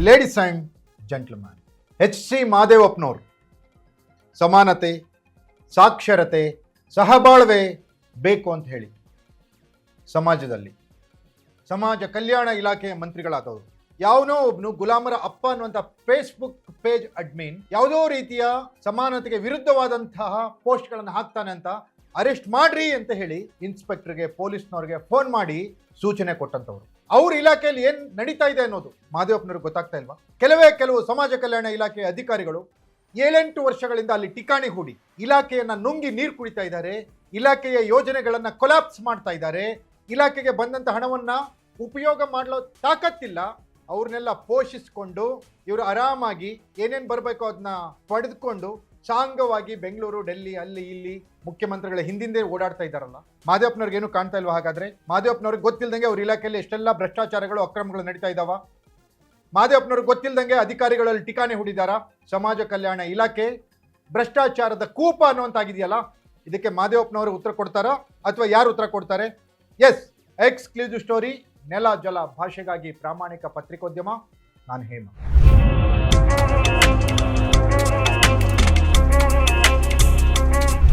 Ladies and gentleman, H C. ಮಾದೇವಪ್ಪನವರು ಸಮಾನತೆ, ಸಾಕ್ಷರತೆ, ಸಹಬಾಳ್ವೆ ಬೇಕು ಅಂತ ಹೇಳಿ ಸಮಾಜದಲ್ಲಿ ಸಮಾಜ ಕಲ್ಯಾಣ ಇಲಾಖೆಯ ಮಂತ್ರಿಗಳಾದವರು ಯಾವನೋ ಒಬ್ನು ಗುಲಾಮರ ಅಪ್ಪ ಅನ್ನುವಂಥ ಫೇಸ್ಬುಕ್ ಪೇಜ್ ಅಡ್ಮಿನ್ ಯಾವುದೋ ರೀತಿಯ ಸಮಾನತೆಗೆ ವಿರುದ್ಧವಾದಂತಹ ಪೋಸ್ಟ್ಗಳನ್ನು ಹಾಕ್ತಾನೆ ಅಂತ ಅರೆಸ್ಟ್ ಮಾಡ್ರಿ ಅಂತ ಹೇಳಿ ಇನ್ಸ್ಪೆಕ್ಟರ್ಗೆ, ಪೊಲೀಸ್ನವ್ರಿಗೆ ಫೋನ್ ಮಾಡಿ ಸೂಚನೆ ಕೊಟ್ಟಂತವ್ರು. ಅವ್ರ ಇಲಾಖೆಯಲ್ಲಿ ಏನ್ ನಡೀತಾ ಇದೆ ಅನ್ನೋದು ಮಾದೇವಪ್ಪನವ್ರಿಗೆ ಗೊತ್ತಾಗ್ತಾ ಇಲ್ವಾ? ಕೆಲವು ಸಮಾಜ ಕಲ್ಯಾಣ ಇಲಾಖೆಯ ಅಧಿಕಾರಿಗಳು 7-8 ವರ್ಷಗಳಿಂದ ಅಲ್ಲಿ ಠಿಕಾಣಿ ಹೂಡಿ ಇಲಾಖೆಯನ್ನ ನುಂಗಿ ನೀರು ಕುಡಿತಾ ಇದ್ದಾರೆ, ಇಲಾಖೆಯ ಯೋಜನೆಗಳನ್ನ ಕೊಲಾಪ್ಸ್ ಮಾಡ್ತಾ ಇದ್ದಾರೆ, ಇಲಾಖೆಗೆ ಬಂದಂತ ಹಣವನ್ನ ಉಪಯೋಗ ಮಾಡಲು ತಾಕತ್ತಿಲ್ಲ. ಅವ್ರನ್ನೆಲ್ಲ ಪೋಷಿಸಿಕೊಂಡು ಇವರು ಆರಾಮಾಗಿ ಏನೇನು ಬರಬೇಕು ಅದನ್ನ ಪಡೆದುಕೊಂಡು ಸಾಂಗವಾಗಿ ಬೆಂಗಳೂರು, ಡೆಲ್ಲಿ, ಅಲ್ಲಿ ಇಲ್ಲಿ ಮುಖ್ಯಮಂತ್ರಿಗಳ ಹಿಂದಿಂದೆ ಓಡಾಡ್ತಾ ಇದ್ದಾರಲ್ಲ. ಮಾದೇವಪ್ಪನವ್ರಿಗೆ ಏನು ಕಾಣ್ತಾ ಇಲ್ವಾ? ಹಾಗಾದ್ರೆ ಮಾದೇವಪ್ಪನವ್ರಿಗೆ ಗೊತ್ತಿಲ್ಲದಂಗೆ ಅವ್ರ ಇಲಾಖೆಯಲ್ಲಿ ಎಷ್ಟೆಲ್ಲ ಭ್ರಷ್ಟಾಚಾರಗಳು, ಅಕ್ರಮಗಳು ನಡೀತಾ ಇದ್ದಾವ? ಮಾದೇವಪ್ಪನವ್ರಿಗೆ ಗೊತ್ತಿಲ್ಲದಂಗೆ ಅಧಿಕಾರಿಗಳಲ್ಲಿ ಠಿಕಾಣಿ ಹೂಡಿದಾರ? ಸಮಾಜ ಕಲ್ಯಾಣ ಇಲಾಖೆ ಭ್ರಷ್ಟಾಚಾರದ ಕೂಪ ಅನ್ನುವಂತಾಗಿದೆಯಲ್ಲ, ಇದಕ್ಕೆ ಮಾದೇವಪ್ಪನವರು ಉತ್ತರ ಕೊಡ್ತಾರಾ ಅಥವಾ ಯಾರು ಉತ್ತರ ಕೊಡ್ತಾರೆ? ಎಸ್, ಎಕ್ಸ್ಕ್ಲೂಸಿವ್ ಸ್ಟೋರಿ, ನೆಲ ಜಲ ಭಾಷೆಗಾಗಿ ಪ್ರಾಮಾಣಿಕ ಪತ್ರಿಕೋದ್ಯಮ. ನಾನು ಹೇಮ.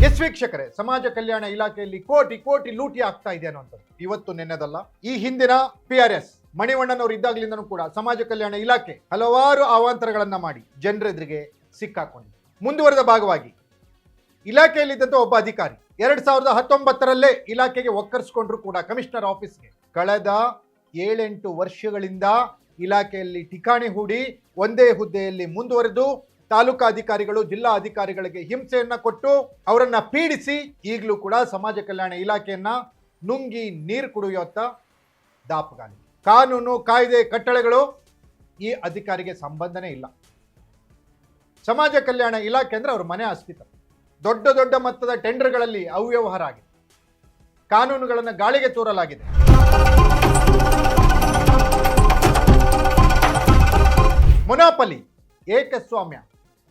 ಎಸ್ ವೀಕ್ಷಕರೇ, ಸಮಾಜ ಕಲ್ಯಾಣ ಇಲಾಖೆಯಲ್ಲಿ ಕೋಟಿ ಕೋಟಿ ಲೂಟಿ ಆಗ್ತಾ ಇದೆ ಅನ್ನುವಂಥದ್ದು ಇವತ್ತು ನೆನ್ನೆದಲ್ಲ. ಈ ಹಿಂದಿನ PRS ಮಣಿವಣ್ಣನವರು ಇದ್ದಾಗಲಿಂದನೂ ಕೂಡ ಸಮಾಜ ಕಲ್ಯಾಣ ಇಲಾಖೆ ಹಲವಾರು ಅವಾಂತರಗಳನ್ನ ಮಾಡಿ ಜನರೆದುರಿಗೆ ಸಿಕ್ಕಾಕೊಂಡಿದೆ. ಮುಂದುವರೆದ ಭಾಗವಾಗಿ ಇಲಾಖೆಯಲ್ಲಿದ್ದಂಥ ಒಬ್ಬ ಅಧಿಕಾರಿ 2019ರಲ್ಲೇ ಇಲಾಖೆಗೆ ಒಕ್ಕರ್ಸ್ಕೊಂಡ್ರು ಕೂಡ ಕಮಿಷನರ್ ಆಫೀಸ್ಗೆ. ಕಳೆದ 7-8 ವರ್ಷಗಳಿಂದ ಇಲಾಖೆಯಲ್ಲಿ ಠಿಕಾಣಿ ಹೂಡಿ ಒಂದೇ ಹುದ್ದೆಯಲ್ಲಿ ಮುಂದುವರೆದು ತಾಲೂಕಾ ಅಧಿಕಾರಿಗಳು, ಜಿಲ್ಲಾ ಅಧಿಕಾರಿಗಳಿಗೆ ಹಿಂಸೆಯನ್ನ ಕೊಟ್ಟು ಅವರನ್ನ ಪೀಡಿಸಿ ಈಗಲೂ ಕೂಡ ಸಮಾಜ ಕಲ್ಯಾಣ ಇಲಾಖೆಯನ್ನ ನುಂಗಿ ನೀರು ಕುಡಿಯುತ್ತ ದಾಪಗಾಲಿ. ಕಾನೂನು, ಕಾಯ್ದೆ, ಕಟ್ಟಳೆಗಳು ಈ ಅಧಿಕಾರಿಗೆ ಸಂಬಂಧನೇ ಇಲ್ಲ. ಸಮಾಜ ಕಲ್ಯಾಣ ಇಲಾಖೆ ಅಂದ್ರೆ ಅವ್ರ ಮನೆ ಆಸ್ತಿತ. ದೊಡ್ಡ ದೊಡ್ಡ ಮೊತ್ತದ ಟೆಂಡರ್ಗಳಲ್ಲಿ ಅವ್ಯವಹಾರ ಆಗಿದೆ, ಕಾನೂನುಗಳನ್ನು ಗಾಳಿಗೆ ತೂರಲಾಗಿದೆ. ಮೊನಾಪಲಿ, ಏಕಸ್ವಾಮ್ಯ,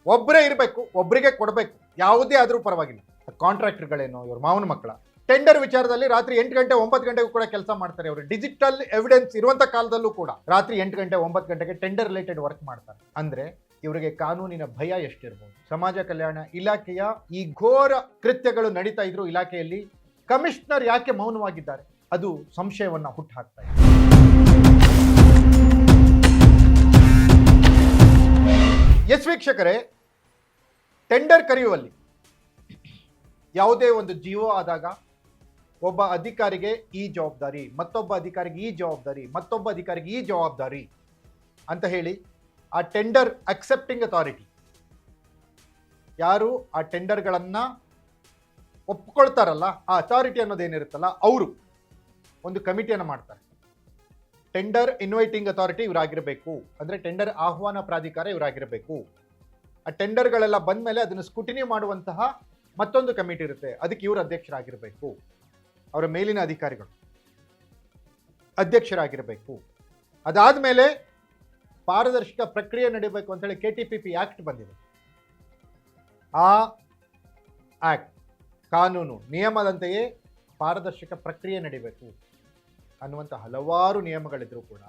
ಒಬ್ಬರೇ ಇರಬೇಕು, ಒಬ್ಬರಿಗೆ ಕೊಡಬೇಕು, ಯಾವುದೇ ಆದರೂ ಪರವಾಗಿಲ್ಲ. ಕಾಂಟ್ರಾಕ್ಟರ್ಗಳೇನೋ ಇವ್ರ ಮಾವನ ಮಕ್ಕಳ. ಟೆಂಡರ್ ವಿಚಾರದಲ್ಲಿ ರಾತ್ರಿ 8 ಗಂಟೆ 9 ಗಂಟೆಗೂ ಕೂಡ ಕೆಲಸ ಮಾಡ್ತಾರೆ. ಅವರು ಡಿಜಿಟಲ್ ಎವಿಡೆನ್ಸ್ ಇರುವಂತ ಕಾಲದಲ್ಲೂ ಕೂಡ ರಾತ್ರಿ 8 ಗಂಟೆ 9 ಗಂಟೆಗೆ ಟೆಂಡರ್ ರಿಲೇಟೆಡ್ ವರ್ಕ್ ಮಾಡ್ತಾರೆ. ಅಂದ್ರೆ ಇವರಿಗೆ ಕಾನೂನಿನ ಭಯ ಎಷ್ಟಿರ್ಬೋದು? ಸಮಾಜ ಕಲ್ಯಾಣ ಇಲಾಖೆಯ ಈ ಘೋರ ಕೃತ್ಯಗಳು ನಡೀತಾ ಇದ್ರು ಇಲಾಖೆಯಲ್ಲಿ, ಕಮಿಷನರ್ ಯಾಕೆ ಮೌನವಾಗಿದ್ದಾರೆ? ಅದು ಸಂಶಯವನ್ನ ಹುಟ್ಟುಹಾಕ್ತಾ ಇದೆ. ಎಸ್ ವೀಕ್ಷಕರೇ, ಟೆಂಡರ್ ಕರೆಯುವಲ್ಲಿ ಯಾವುದೇ ಒಂದು ಜಿಒ ಆದಾಗ ಒಬ್ಬ ಅಧಿಕಾರಿಗೆ ಈ ಜವಾಬ್ದಾರಿ, ಮತ್ತೊಬ್ಬ ಅಧಿಕಾರಿಗೆ ಈ ಜವಾಬ್ದಾರಿ, ಮತ್ತೊಬ್ಬ ಅಧಿಕಾರಿಗೆ ಈ ಜವಾಬ್ದಾರಿ ಅಂತ ಹೇಳಿ ಆ ಟೆಂಡರ್ ಅಕ್ಸೆಪ್ಟಿಂಗ್ ಅಥಾರಿಟಿ, ಯಾರು ಆ ಟೆಂಡರ್ಗಳನ್ನ ಒಪ್ಕೊಳ್ತಾರಲ್ಲ, ಆ ಅಥಾರಿಟಿ ಅನ್ನೋದೇನಿರುತ್ತಲ್ಲ, ಅವರು ಒಂದು ಕಮಿಟಿಯನ್ನು ಮಾಡ್ತಾರೆ. ಟೆಂಡರ್ ಇನ್ವೈಟಿಂಗ್ ಅಥಾರಿಟಿ ಇವರಾಗಿರಬೇಕು, ಅಂದರೆ ಟೆಂಡರ್ ಆಹ್ವಾನ ಪ್ರಾಧಿಕಾರ ಇವರಾಗಿರಬೇಕು. ಆ ಟೆಂಡರ್ಗಳೆಲ್ಲ ಬಂದ ಮೇಲೆ ಅದನ್ನು ಸ್ಕೂಟಿನಿ ಮಾಡುವಂತಹ ಮತ್ತೊಂದು ಕಮಿಟಿ ಇರುತ್ತೆ, ಅದಕ್ಕೆ ಇವರು ಅಧ್ಯಕ್ಷರಾಗಿರಬೇಕು. ಅವರ ಮೇಲಿನ ಅಧಿಕಾರಿಗಳು ಅಧ್ಯಕ್ಷರಾಗಿರಬೇಕು. ಅದಾದಮೇಲೆ ಪಾರದರ್ಶಕ ಪ್ರಕ್ರಿಯೆ ನಡೀಬೇಕು ಅಂತೇಳಿ KTPP ಆಕ್ಟ್ ಬಂದಿದೆ. ಆ ಆಕ್ಟ್, ಕಾನೂನು ನಿಯಮದಂತೆಯೇ ಪಾರದರ್ಶಕ ಪ್ರಕ್ರಿಯೆ ನಡೀಬೇಕು ಅನ್ನುವಂಥ ಹಲವಾರು ನಿಯಮಗಳಿದ್ರೂ ಕೂಡ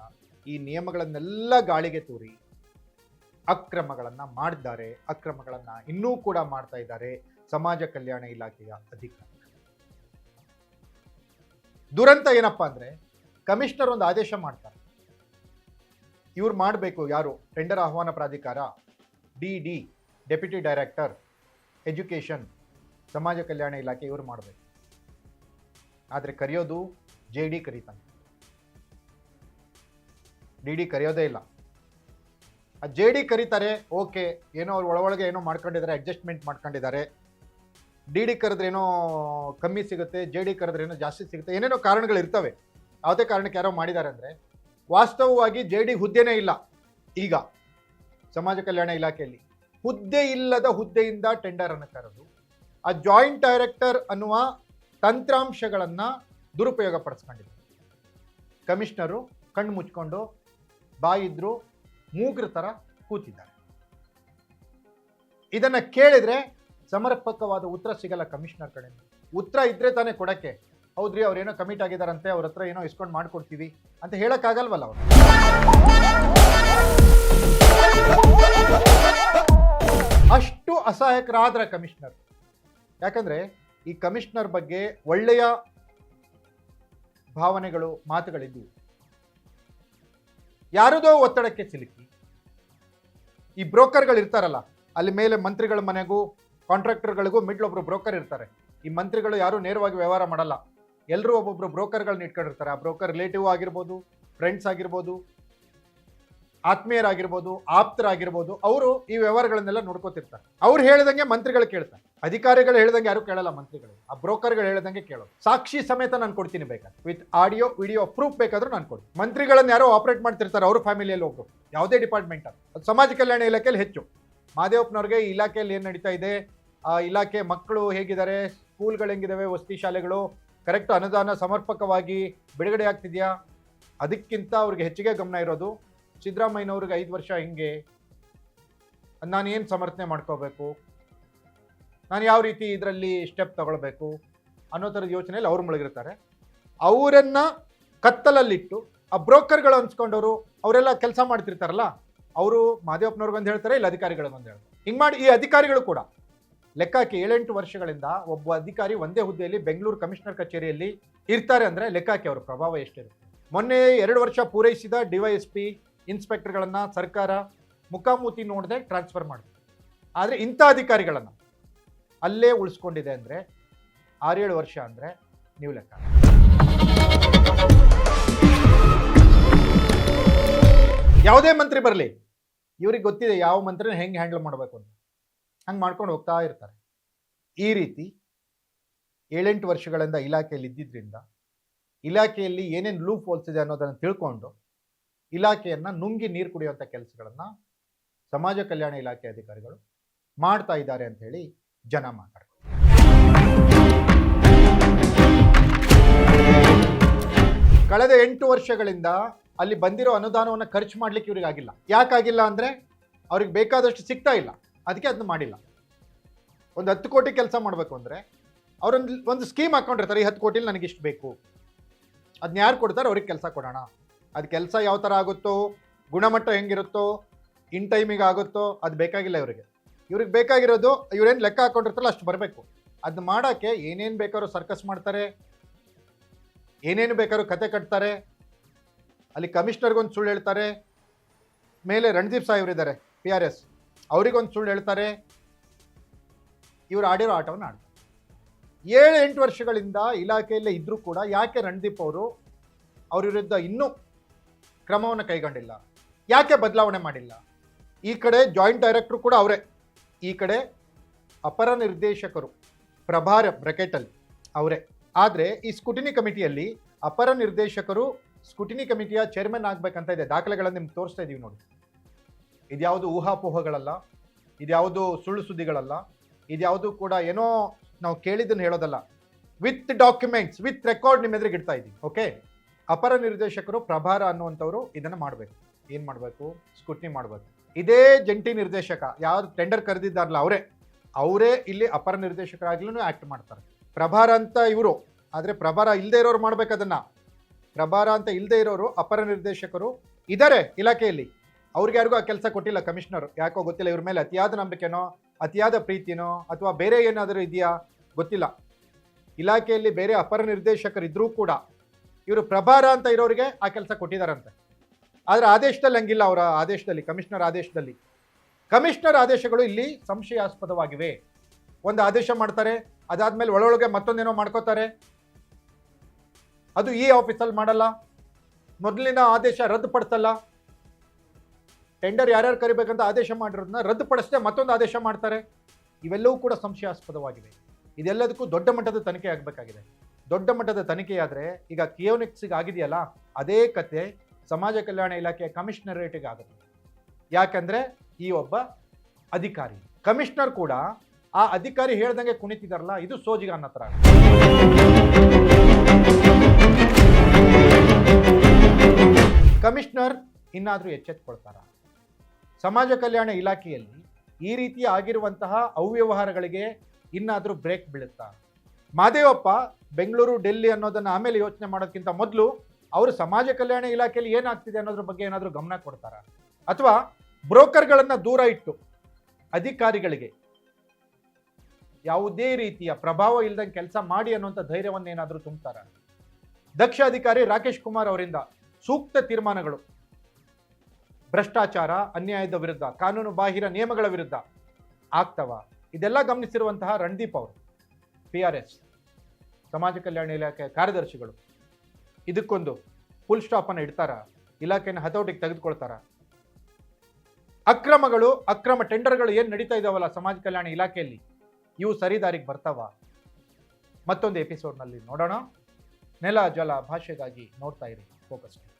ಈ ನಿಯಮಗಳನ್ನೆಲ್ಲ ಗಾಳಿಗೆ ತೂರಿ ಅಕ್ರಮಗಳನ್ನು ಮಾಡಿದ್ದಾರೆ. ಅಕ್ರಮಗಳನ್ನು ಇನ್ನೂ ಕೂಡ ಮಾಡ್ತಾ ಇದ್ದಾರೆ ಸಮಾಜ ಕಲ್ಯಾಣ ಇಲಾಖೆಯ ಅಧಿಕಾರಿ. ದುರಂತ ಏನಪ್ಪಾ ಅಂದ್ರೆ, ಕಮಿಷನರ್ ಒಂದು ಆದೇಶ ಮಾಡ್ತಾರೆ, ಇವ್ರು ಮಾಡಬೇಕು. ಯಾರು? ಟೆಂಡರ್ ಆಹ್ವಾನ ಪ್ರಾಧಿಕಾರ, DD, ಡೆಪ್ಯೂಟಿ ಡೈರೆಕ್ಟರ್ ಎಜುಕೇಷನ್, ಸಮಾಜ ಕಲ್ಯಾಣ ಇಲಾಖೆ, ಇವರು ಮಾಡಬೇಕು. ಆದರೆ ಕರೆಯೋದು JD ಕರೀತಾನೆ, DD ಕರೆಯೋದೇ ಇಲ್ಲ. ಆ JD ಕರೀತಾರೆ, ಓಕೆ, ಏನೋ ಅವ್ರು ಒಳಗೆ ಏನೋ ಮಾಡ್ಕೊಂಡಿದ್ದಾರೆ, ಅಡ್ಜಸ್ಟ್ಮೆಂಟ್ ಮಾಡ್ಕೊಂಡಿದ್ದಾರೆ. DD ಕರೆದ್ರೆ ಏನೋ ಕಮ್ಮಿ ಸಿಗುತ್ತೆ, JD ಕರೆದ್ರೆ ಏನೋ ಜಾಸ್ತಿ ಸಿಗುತ್ತೆ, ಏನೇನೋ ಕಾರಣಗಳಿರ್ತವೆ. ಯಾವುದೇ ಕಾರಣಕ್ಕೆ ಯಾರೋ ಮಾಡಿದ್ದಾರೆ ಅಂದರೆ, ವಾಸ್ತವವಾಗಿ JD ಹುದ್ದೆನೇ ಇಲ್ಲ. ಈಗ ಸಮಾಜ ಕಲ್ಯಾಣ ಇಲಾಖೆಯಲ್ಲಿ ಹುದ್ದೆ ಇಲ್ಲದ ಹುದ್ದೆಯಿಂದ ಟೆಂಡರ್ ಅನ್ನು ಕರೆದು ಆ ಜಾಯಿಂಟ್ ಡೈರೆಕ್ಟರ್ ಅನ್ನುವ ತಂತ್ರಾಂಶಗಳನ್ನು ದುರುಪಯೋಗ ಪಡಿಸ್ಕೊಂಡಿದ್ದಾರೆ. ಕಮಿಷನರು ಕಣ್ಣು ಮುಚ್ಕೊಂಡು ಬಾಯಿದ್ರು ಮೂಗ್ರ ಥರ ಕೂತಿದ್ದಾರೆ. ಇದನ್ನ ಕೇಳಿದ್ರೆ ಸಮರ್ಪಕವಾದ ಉತ್ತರ ಸಿಗಲ್ಲ ಕಮಿಷನರ್ ಕಡೆಯಿಂದ. ಉತ್ತರ ಇದ್ರೆ ತಾನೇ ಕೊಡಕ್ಕೆ. ಹೌದ್ರಿ, ಅವ್ರೇನೋ ಕಮಿಟ್ ಆಗಿದಾರಂತೆ, ಅವ್ರ ಹತ್ರ ಏನೋ ಇಸ್ಕೊಂಡು ಮಾಡ್ಕೊಡ್ತೀವಿ ಅಂತ ಹೇಳಕ್ಕಾಗಲ್ವಲ್ಲ ಅವರು. ಅಷ್ಟು ಅಸಹಾಯಕರಾದ್ರ ಕಮಿಷನರ್. ಯಾಕಂದ್ರೆ ಈ ಕಮಿಷನರ್ ಬಗ್ಗೆ ಒಳ್ಳೆಯ ಭಾವನೆಗಳು, ಮಾತುಗಳಿದ್ವು. ಯಾರದೋ ಒತ್ತಡಕ್ಕೆ ಸಿಲುಕಿ ಈ ಬ್ರೋಕರ್ಗಳು ಇರ್ತಾರಲ್ಲ, ಅಲ್ಲಿ ಮೇಲೆ ಮಂತ್ರಿಗಳ ಮನೆಗೂ ಕಾಂಟ್ರಾಕ್ಟರ್ಗಳಿಗೂ ಮಿಡ್ಲ್ ಒಬ್ರು ಬ್ರೋಕರ್ ಇರ್ತಾರೆ. ಈ ಮಂತ್ರಿಗಳು ಯಾರು ನೇರವಾಗಿ ವ್ಯವಹಾರ ಮಾಡಲ್ಲ, ಎಲ್ಲರೂ ಒಬ್ಬೊಬ್ರು ಬ್ರೋಕರ್ಗಳನ್ನ ಇಟ್ಕೊಂಡಿರ್ತಾರೆ. ಆ ಬ್ರೋಕರ್ ರಿಲೇಟಿವ್ ಆಗಿರ್ಬೋದು, ಫ್ರೆಂಡ್ಸ್ ಆಗಿರ್ಬೋದು, ಆತ್ಮೀಯರಾಗಿರ್ಬೋದು, ಆಪ್ತರಾಗಿರ್ಬೋದು. ಅವರು ಈ ವ್ಯವಹಾರಗಳನ್ನೆಲ್ಲ ನೋಡ್ಕೋತಿರ್ತಾರೆ. ಅವ್ರು ಹೇಳ್ದಂಗೆ ಮಂತ್ರಿಗಳು ಕೇಳ್ತಾರೆ. ಅಧಿಕಾರಿಗಳು ಹೇಳ್ದಂಗೆ ಯಾರು ಕೇಳಲ್ಲ ಮಂತ್ರಿಗಳು, ಆ ಬ್ರೋಕರ್ಗಳು ಹೇಳ್ದಂಗೆ ಕೇಳೋದು. ಸಾಕ್ಷಿ ಸಮೇತ ನಾನು ಕೊಡ್ತೀನಿ ಬೇಕಾದ್ರೆ, ವಿತ್ ಆಡಿಯೋ ವಿಡಿಯೋ ಪ್ರೂಫ್ ಬೇಕಾದ್ರೂ ನಾನು ಕೊಡ್ತೀನಿ. ಮಂತ್ರಿಗಳನ್ನ ಯಾರೋ ಆಪರೇಟ್ ಮಾಡ್ತಿರ್ತಾರೆ, ಅವ್ರ ಫ್ಯಾಮಿಲಿಯಲ್ಲಿ ಒಬ್ರು, ಯಾವುದೇ ಡಿಪಾರ್ಟ್ಮೆಂಟ್ ಅದು ಸಮಾಜ ಕಲ್ಯಾಣ ಇಲಾಖೆಯಲ್ಲಿ ಹೆಚ್ಚು. ಮಾದೇವಪ್ಪನವ್ರಿಗೆ ಈ ಇಲಾಖೆಯಲ್ಲಿ ಏನು ನಡೀತಾ ಇದೆ, ಆ ಇಲಾಖೆ ಮಕ್ಕಳು ಹೇಗಿದ್ದಾರೆ, ಸ್ಕೂಲ್ಗಳು ಹೆಂಗಿದಾವೆ, ವಸತಿ ಶಾಲೆಗಳು ಕರೆಕ್ಟ್ ಅನುದಾನ ಸಮರ್ಪಕವಾಗಿ ಬಿಡುಗಡೆ ಆಗ್ತಿದೆಯಾ, ಅದಕ್ಕಿಂತ ಅವ್ರಿಗೆ ಹೆಚ್ಚಿಗೆ ಗಮನ ಇರೋದು ಸಿದ್ದರಾಮಯ್ಯನವ್ರಿಗೆ 5 ವರ್ಷ ಹಿಂಗೆ ನಾನು ಏನು ಸಮರ್ಥನೆ ಮಾಡ್ಕೋಬೇಕು, ನಾನು ಯಾವ ರೀತಿ ಇದರಲ್ಲಿ ಸ್ಟೆಪ್ ತಗೊಳ್ಬೇಕು ಅನ್ನೋ ಥರದ ಯೋಚನೆಯಲ್ಲಿ ಅವ್ರು ಮುಳುಗಿರ್ತಾರೆ. ಅವರನ್ನ ಕತ್ತಲಲ್ಲಿಟ್ಟು ಆ ಬ್ರೋಕರ್ಗಳು ಅನ್ಸ್ಕೊಂಡವರು ಅವರೆಲ್ಲ ಕೆಲಸ ಮಾಡ್ತಿರ್ತಾರಲ್ಲ, ಅವರು ಮಾದೇವಪ್ಪನವ್ರಿಗೊಂದು ಹೇಳ್ತಾರೆ, ಇಲ್ಲ ಅಧಿಕಾರಿಗಳಿಗೊಂದು ಹೇಳ್ತಾರೆ. ಹಿಂಗೆ ಮಾಡಿ ಈ ಅಧಿಕಾರಿಗಳು ಕೂಡ ಲೆಕ್ಕ ಹಾಕಿ 7-8 ವರ್ಷಗಳಿಂದ ಒಬ್ಬ ಅಧಿಕಾರಿ ಒಂದೇ ಹುದ್ದೆಯಲ್ಲಿ ಬೆಂಗಳೂರು ಕಮಿಷನರ್ ಕಚೇರಿಯಲ್ಲಿ ಇರ್ತಾರೆ ಅಂದರೆ ಲೆಕ್ಕ ಹಾಕಿ ಅವ್ರ ಪ್ರಭಾವ ಎಷ್ಟಿರುತ್ತೆ. ಮೊನ್ನೆ 2 ವರ್ಷ ಪೂರೈಸಿದ DYSP ಇನ್ಸ್ಪೆಕ್ಟರ್ಗಳನ್ನು ಸರ್ಕಾರ ಮುಖಾಮುಖಿ ನೋಡದೆ ಟ್ರಾನ್ಸ್ಫರ್ ಮಾಡಿದೆ. ಆದರೆ ಇಂಥ ಅಧಿಕಾರಿಗಳನ್ನು ಅಲ್ಲೇ ಉಳಿಸ್ಕೊಂಡಿದೆ ಅಂದರೆ 6-7 ವರ್ಷ ಅಂದರೆ ನೀವು ಲೆಕ್ಕ. ಯಾವುದೇ ಮಂತ್ರಿ ಬರಲಿ, ಇವ್ರಿಗೆ ಗೊತ್ತಿದೆ ಯಾವ ಮಂತ್ರಿನ ಹೆಂಗೆ ಹ್ಯಾಂಡಲ್ ಮಾಡಬೇಕು ಅಂತ, ಹಂಗೆ ಮಾಡ್ಕೊಂಡು ಹೋಗ್ತಾ ಇರ್ತಾರೆ. ಈ ರೀತಿ 7-8 ವರ್ಷಗಳಿಂದ ಇಲಾಖೆಯಲ್ಲಿ ಇದ್ದಿದ್ದರಿಂದ ಇಲಾಖೆಯಲ್ಲಿ ಏನೇನು ಲೂಪ್ ಹೋಲ್ಸ್ ಇದೆ ಅನ್ನೋದನ್ನು ತಿಳ್ಕೊಂಡು ಇಲಾಖೆಯನ್ನು ನುಂಗಿ ನೀರು ಕುಡಿಯುವಂಥ ಕೆಲಸಗಳನ್ನು ಸಮಾಜ ಕಲ್ಯಾಣ ಇಲಾಖೆ ಅಧಿಕಾರಿಗಳು ಮಾಡ್ತಾ ಇದ್ದಾರೆ ಅಂತ ಹೇಳಿ ಜನ ಮಾತಾಡ್ತಾರೆ. ಕಳೆದ 8 ವರ್ಷಗಳಿಂದ ಅಲ್ಲಿ ಬಂದಿರೋ ಅನುದಾನವನ್ನು ಖರ್ಚು ಮಾಡ್ಲಿಕ್ಕೆ ಇವ್ರಿಗೆ ಆಗಿಲ್ಲ. ಯಾಕಾಗಿಲ್ಲ ಅಂದರೆ ಅವ್ರಿಗೆ ಬೇಕಾದಷ್ಟು ಸಿಗ್ತಾ ಇಲ್ಲ, ಅದಕ್ಕೆ ಅದನ್ನ ಮಾಡಿಲ್ಲ. ಒಂದು 10 ಕೋಟಿ ಕೆಲಸ ಮಾಡಬೇಕು ಅಂದರೆ ಅವರೊಂದು ಸ್ಕೀಮ್ ಹಾಕೊಂಡಿರ್ತಾರೆ, ಈ 10 ಕೋಟಿಲಿ ನನಗೆ ಇಷ್ಟು ಬೇಕು, ಅದನ್ನ ಯಾರು ಕೊಡ್ತಾರೆ ಅವ್ರಿಗೆ ಕೆಲಸ ಕೊಡೋಣ. ಅದು ಕೆಲಸ ಯಾವ ಥರ ಆಗುತ್ತೋ, ಗುಣಮಟ್ಟ ಹೆಂಗಿರುತ್ತೋ, ಇನ್ ಟೈಮಿಗೆ ಆಗುತ್ತೋ, ಅದು ಬೇಕಾಗಿಲ್ಲ ಇವ್ರಿಗೆ. ಇವ್ರಿಗೆ ಬೇಕಾಗಿರೋದು ಇವ್ರೇನು ಲೆಕ್ಕ ಹಾಕೊಂಡಿರ್ತಾರಲ್ಲ ಅಷ್ಟು ಬರಬೇಕು. ಅದನ್ನ ಮಾಡೋಕ್ಕೆ ಏನೇನು ಬೇಕಾದ್ರೂ ಸರ್ಕಸ್ ಮಾಡ್ತಾರೆ, ಏನೇನು ಬೇಕಾದ್ರೂ ಕತೆ ಕಟ್ತಾರೆ. ಅಲ್ಲಿ ಕಮಿಷನರ್ಗೊಂದು ಸುಳ್ಳು ಹೇಳ್ತಾರೆ, ಮೇಲೆ ರಣದೀಪ್ ಸಾಹೇಬ್ರಿದ್ದಾರೆ PRS, ಅವರಿಗೊಂದು ಸುಳ್ಳು ಹೇಳ್ತಾರೆ. ಇವರು ಆಡಿರೋ ಆಟವನ್ನು ಆಡ್ತಾರೆ. 7-8 ವರ್ಷಗಳಿಂದ ಇಲಾಖೆಯಲ್ಲೇ ಇದ್ದರೂ ಕೂಡ ಯಾಕೆ ರಣದೀಪ್ ಅವರು ಅವ್ರ ವಿರುದ್ಧ ಇನ್ನೂ ಕ್ರಮವನ್ನು ಕೈಗೊಂಡಿಲ್ಲ, ಯಾಕೆ ಬದಲಾವಣೆ ಮಾಡಿಲ್ಲ? ಈ ಕಡೆ ಜಾಯಿಂಟ್ ಡೈರೆಕ್ಟ್ರು ಕೂಡ ಅವರೇ, ಈ ಕಡೆ ಅಪರ ನಿರ್ದೇಶಕರು ಪ್ರಭಾರ ಬ್ರಕೆಟಲ್ಲಿ ಅವರೇ. ಆದರೆ ಈ ಸ್ಕೂಟಿನಿ ಕಮಿಟಿಯಲ್ಲಿ ಅಪರ ನಿರ್ದೇಶಕರು ಸ್ಕೂಟಿನಿ ಕಮಿಟಿಯ ಚೇರ್ಮನ್ ಆಗಬೇಕಂತ ಇದೆ. ದಾಖಲೆಗಳನ್ನು ನಿಮ್ಗೆ ತೋರಿಸ್ತಾ ಇದ್ದೀವಿ ನೋಡಿ. ಇದ್ಯಾವುದು ಊಹಾಪೋಹಗಳಲ್ಲ, ಇದ್ಯಾವುದು ಸುಳ್ಳು ಸುದ್ದಿಗಳಲ್ಲ, ಇದ್ಯಾವುದು ಕೂಡ ಏನೋ ನಾವು ಕೇಳಿದ್ದನ್ನು ಹೇಳೋದಲ್ಲ. ವಿತ್ ಡಾಕ್ಯುಮೆಂಟ್ಸ್, ವಿತ್ ರೆಕಾರ್ಡ್ ನಿಮ್ಮ ಎದುರಿಗೆ ಇಡ್ತಾ ಇದ್ದೀವಿ. ಓಕೆ, ಅಪರ ನಿರ್ದೇಶಕರು ಪ್ರಭಾರ ಅನ್ನುವಂಥವ್ರು ಇದನ್ನು ಮಾಡಬೇಕು. ಏನು ಮಾಡಬೇಕು? ಸ್ಕೂಟ್ನಿ ಮಾಡಬೇಕು. ಇದೇ ಜಂಟಿ ನಿರ್ದೇಶಕ ಯಾವ್ದು ಟೆಂಡರ್ ಕರೆದಿದ್ದಾರಲ್ಲ ಅವರೇ ಇಲ್ಲಿ ಅಪರ ನಿರ್ದೇಶಕರಾಗ್ಲೂ ಆ್ಯಕ್ಟ್ ಮಾಡ್ತಾರೆ. ಪ್ರಭಾರ ಅಂತ ಇವರು, ಆದರೆ ಪ್ರಭಾರ ಇಲ್ಲದೆ ಇರೋರು ಮಾಡ್ಬೇಕು ಅದನ್ನು. ಪ್ರಭಾರ ಅಂತ ಇಲ್ಲದೆ ಇರೋರು ಅಪರ ನಿರ್ದೇಶಕರು ಇದ್ದಾರೆ ಇಲಾಖೆಯಲ್ಲಿ. ಅವ್ರಿಗೆ ಯಾರಿಗೂ ಆ ಕೆಲಸ ಕೊಟ್ಟಿಲ್ಲ ಕಮಿಷನರ್, ಯಾಕೋ ಗೊತ್ತಿಲ್ಲ. ಇವ್ರ ಮೇಲೆ ಅತಿಯಾದ ನಂಬಿಕೆನೋ, ಅತಿಯಾದ ಪ್ರೀತಿನೋ, ಅಥವಾ ಬೇರೆ ಏನಾದರೂ ಇದೆಯಾ ಗೊತ್ತಿಲ್ಲ. ಇಲಾಖೆಯಲ್ಲಿ ಬೇರೆ ಅಪರ ನಿರ್ದೇಶಕರು ಇದ್ರೂ ಕೂಡ ಇವರು ಪ್ರಭಾರ ಅಂತ ಇರೋರಿಗೆ ಆ ಕೆಲಸ ಕೊಟ್ಟಿದ್ದಾರಂತೆ. ಆದರೆ ಆದೇಶದಲ್ಲಿ ಹಂಗಿಲ್ಲ. ಅವರ ಆದೇಶದಲ್ಲಿ, ಕಮಿಷನರ್ ಆದೇಶಗಳು ಇಲ್ಲಿ ಸಂಶಯಾಸ್ಪದವಾಗಿವೆ. ಒಂದು ಆದೇಶ ಮಾಡ್ತಾರೆ, ಅದಾದ್ಮೇಲೆ ಒಳೊಳಗೆ ಮತ್ತೊಂದೇನೋ ಮಾಡ್ಕೋತಾರೆ. ಅದು ಈ ಆಫೀಸಲ್ಲಿ ಮಾಡಲ್ಲ, ಮೊದಲಿನ ಆದೇಶ ರದ್ದುಪಡಿಸಲ್ಲ. ಟೆಂಡರ್ ಯಾರ್ಯಾರು ಕರಿಬೇಕಂತ ಆದೇಶ ಮಾಡಿರೋದನ್ನ ರದ್ದುಪಡಿಸದೆ ಮತ್ತೊಂದು ಆದೇಶ ಮಾಡ್ತಾರೆ. ಇವೆಲ್ಲವೂ ಕೂಡ ಸಂಶಯಾಸ್ಪದವಾಗಿವೆ. ಇದೆಲ್ಲದಕ್ಕೂ ದೊಡ್ಡ ಮಟ್ಟದ ತನಿಖೆ ಆಗಬೇಕಾಗಿದೆ. ದೊಡ್ಡ ಮಟ್ಟದ ತನಿಖೆಯಾದರೆ ಈಗ ಕಿಯೋನಿಕ್ಸಿಗೆ ಆಗಿದೆಯಲ್ಲ, ಅದೇ ಕತೆ ಸಮಾಜ ಕಲ್ಯಾಣ ಇಲಾಖೆಯ ಕಮಿಷನರೇಟಿಗೆ ಆಗುತ್ತೆ. ಯಾಕಂದರೆ ಈ ಒಬ್ಬ ಅಧಿಕಾರಿ, ಕಮಿಷನರ್ ಕೂಡ ಆ ಅಧಿಕಾರಿ ಹೇಳ್ದಂಗೆ ಕುಣಿತಿದಾರಲ್ಲ, ಇದು ಸೋಜಿಗ ಅನ್ನೋ ಥರ. ಕಮಿಷನರ್ ಇನ್ನಾದರೂ ಎಚ್ಚೆತ್ತುಕೊಳ್ತಾರ? ಸಮಾಜ ಕಲ್ಯಾಣ ಇಲಾಖೆಯಲ್ಲಿ ಈ ರೀತಿ ಆಗಿರುವಂತಹ ಅವ್ಯವಹಾರಗಳಿಗೆ ಇನ್ನಾದರೂ ಬ್ರೇಕ್ ಬೀಳುತ್ತಾ? ಮಾದೇವಪ್ಪ ಬೆಂಗಳೂರು ಡೆಲ್ಲಿ ಅನ್ನೋದನ್ನು ಆಮೇಲೆ ಯೋಚನೆ ಮಾಡೋದಕ್ಕಿಂತ ಮೊದಲು ಅವರು ಸಮಾಜ ಕಲ್ಯಾಣ ಇಲಾಖೆಯಲ್ಲಿ ಏನಾಗ್ತಿದೆ ಅನ್ನೋದ್ರ ಬಗ್ಗೆ ಏನಾದರೂ ಗಮನ ಕೊಡ್ತಾರ? ಅಥವಾ ಬ್ರೋಕರ್ಗಳನ್ನು ದೂರ ಇಟ್ಟು ಅಧಿಕಾರಿಗಳಿಗೆ ಯಾವುದೇ ರೀತಿಯ ಪ್ರಭಾವ ಇಲ್ಲದಂಗೆ ಕೆಲಸ ಮಾಡಿ ಅನ್ನುವಂಥ ಧೈರ್ಯವನ್ನೇನಾದರೂ ತುಂಬ್ತಾರ? ದಕ್ಷ ಅಧಿಕಾರಿ ರಾಕೇಶ್ ಕುಮಾರ್ ಅವರಿಂದ ಸೂಕ್ತ ತೀರ್ಮಾನಗಳು ಭ್ರಷ್ಟಾಚಾರ, ಅನ್ಯಾಯದ ವಿರುದ್ಧ, ಕಾನೂನು ಬಾಹಿರ ನಿಯಮಗಳ ವಿರುದ್ಧ ಆಗ್ತವ? ಇದೆಲ್ಲ ಗಮನಿಸಿರುವಂತಹ ರಣದೀಪ್ ಅವರು, PRS ಸಮಾಜ ಕಲ್ಯಾಣ ಇಲಾಖೆಯ ಕಾರ್ಯದರ್ಶಿಗಳು, ಇದಕ್ಕೊಂದು ಫುಲ್ ಸ್ಟಾಪ್ ಅನ್ನು ಇಡ್ತಾರ? ಇಲಾಖೆಯನ್ನು ಹತೋಟಿಗೆ ತೆಗೆದುಕೊಳ್ತಾರ? ಅಕ್ರಮಗಳು, ಅಕ್ರಮ ಟೆಂಡರ್ಗಳು ಏನು ನಡೀತಾ ಇದಾವಲ್ಲ ಸಮಾಜ ಕಲ್ಯಾಣ ಇಲಾಖೆಯಲ್ಲಿ, ಇವು ಸರಿದಾರಿಗೆ ಬರ್ತಾವ? ಮತ್ತೊಂದು ಎಪಿಸೋಡ್ನಲ್ಲಿ ನೋಡೋಣ. ನೆಲ ಜಲ ಭಾಷೆಗಾಗಿ ನೋಡ್ತಾ ಇರಿ ಫೋಕಸ್.